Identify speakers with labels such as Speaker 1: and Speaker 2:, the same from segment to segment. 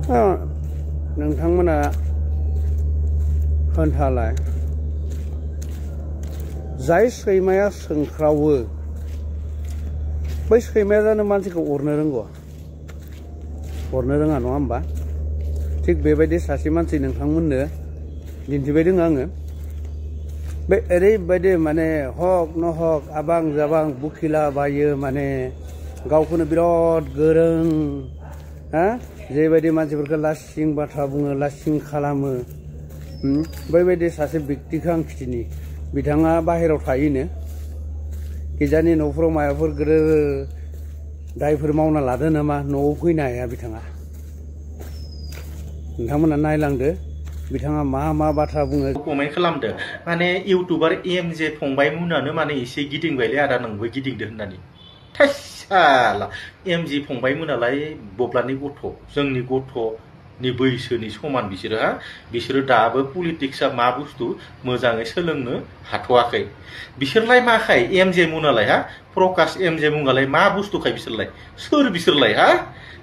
Speaker 1: नोंथांमोना खोन्थालाय जाय सैमाया सोंख्रावो बै सैमाया जानो मानसिखौ अरनो रोंगौ अरनो रोङा नङा होमबा थिग बेबायदि सासे मानसि नोंथांमोननो दिन्थिबाय दङ आङो बे ओरैबायदि माने हक न हक आबां जाबां बुखिला बायो माने गावखौनो बिराद गोरों हा जेबायदि मानसिफोरखौ लासिं बाथ्रा बुङो लासिं खालामो बैबायदि सासे व्यक्तिखौ आं खिथिनि बिथाङा बाहेरायाव थायोनो गिजानि न'फोराव माबाफोर गोदोर दायफोर मावना लादो नामा न'आव फैनो हाया बिथाङा नोंथांमोना नायलांदो बिथाङा मा मा बाथ्रा बुङो
Speaker 2: कमेन्ट खालामदो माने इउटुबार एमजे फंबाय मोनानो माने एसे गिदिंबायलै आदा नोंबो गिदिंदो होननानै थाइसाला एमजे फंबाय मोनालाय बब्लानि गथ' जोंनि गथ'नि बैसोनि समान बिसोरो हा बिसोरो दाबो पलिटिक्सआ मा बुस्थु मोजाङै सोलोंनो हाथ'वाखै बिसोरलाय माखाय एमजे मोनालाय हा प्रकाश एमजे मुङालाय मा बुस्थुखाय बिसोरलाय सोर बिसोरलाय हा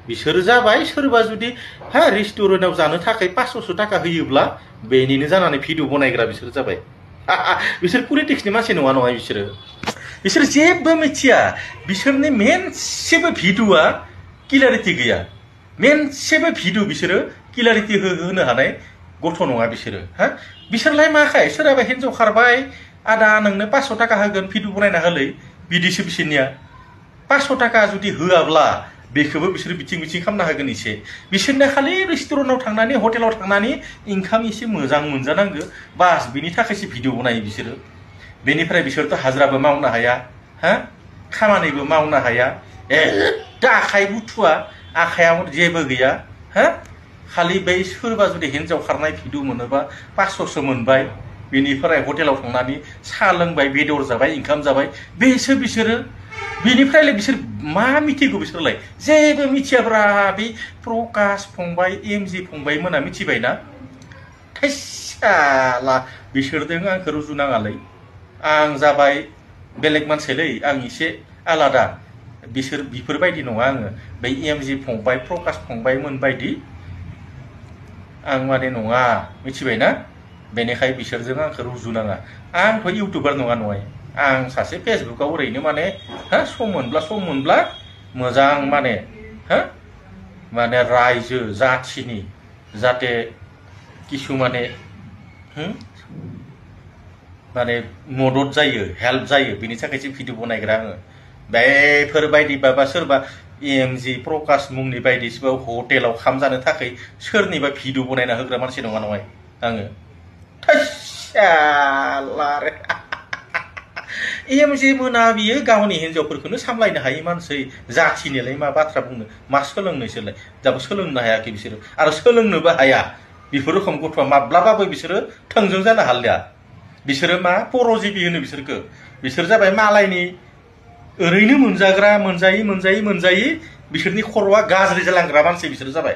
Speaker 2: बिसोर जाबाय सोरबा जुदि हा रेस्टुरेन्टआव जानो थाखाय 500 थाखा होयोब्ला बेनिनो जानानै भिडिअ बनायग्रा बिसोर जाबाय बिसोर पलिटिक्सनि मानसि नङा नङा बिसोर जेबो मिथिया बिसोरनि मोनसेबो भिडिअआ क्लियारिटि गैया मोनसेबो भिडिअ बिसोरो क्लियारिटि होनो हानाय गथ' नङा बिसोरो हा बिसोरलाय माखाय सोरहाबा हिन्जाव खारबाय आदा नोंनो 500 थाखा होगोन भिडिअ बनायना होलै बिदिसो बिसोरनिया 500 थाखा जुदि होआब्ला बेखौबो बिसोर बिथिं खालामना होगोन एसे बिसोरनो खालि रेस्टुरेन्टआव थांनानै हटेलाव थांनानै इनकाम एसे मोजां मोनजानांगौ बास बिनि थाखायसो भिडिअ बनायो बिसोरो बेनिफ्राय बिसोरथ' हाजिराबो मावनो हाया हा खामानिबो मावनो हाया आखाइ बुथुआ आखाइयाव जेबो गैया हा खालि बै सोरबा जुदि हिन्जाव खारनाय भिडिअ मोनोबा 500सो मोनबाय बेनिफ्राय हटेलाव थांनानै साहा लोंबाय बेदर जाबाय इनकाम जाबाय बेसो बिसोरो बेनिफ्रायलाय बिसोर मा मिथिगौ बिसोरलाय जेबो मिथियाब्रा बे प्रकाश फंबाय एमजे फंबाय मोना मिथिबायना थाइसाला बिसोरजों आंखौ रुजुनाङालै आं जाबाय बेलेग मानसिलै आं एसे आलादा बेफोरबायदि नङा आङो बै एमजे फंबाय प्रकाश फंबाय मोनबायदि आं माने नङा मिथिबायना बेनिखाय बिसोरजों आंखौ रुजुनाङा आंथ' इउटुबार नङा आं सासे फेसबुकाव ओरैनो माने हा सम मोनब्ला मोजां माने हा माने रायजो जाथिनि जाहाथे किसु माने माने मदद जायो हेल्प जायो बिनि थाखायसो भिडिअ बनायग्रा आङो बेफोरबायदि बाबा सोरबा एमजे प्रकाश मुंनि बायदिसिबा हटेलाव खाम जानो थाखाय सोरनिबा भिडिअ बनायना होग्रा मानसि नङा आङो थाइसालारे एमजे मोना बियो गावनि हिन्जावफोरखौनो सामलायनो हायै मानसि जाथिनिलाय मा बाथ्रा बुंनो मा सोलोंनो इसोरलाय दाबो सोलोंनो हायाखै बिसोरो आरो सोलोंनोबो हाया बेफोर रोखोम गथ'आ माब्लाबाबो बिसोरो थोंजों जानो हालिया बिसोरो मा परजिबि होनो बिसोर जाबाय मालायनि ओरैनो मोनजाग्रा मोनजायै बिसोरनि खर'आ गाज्रि जालांग्रा मानसि बिसोर जाबाय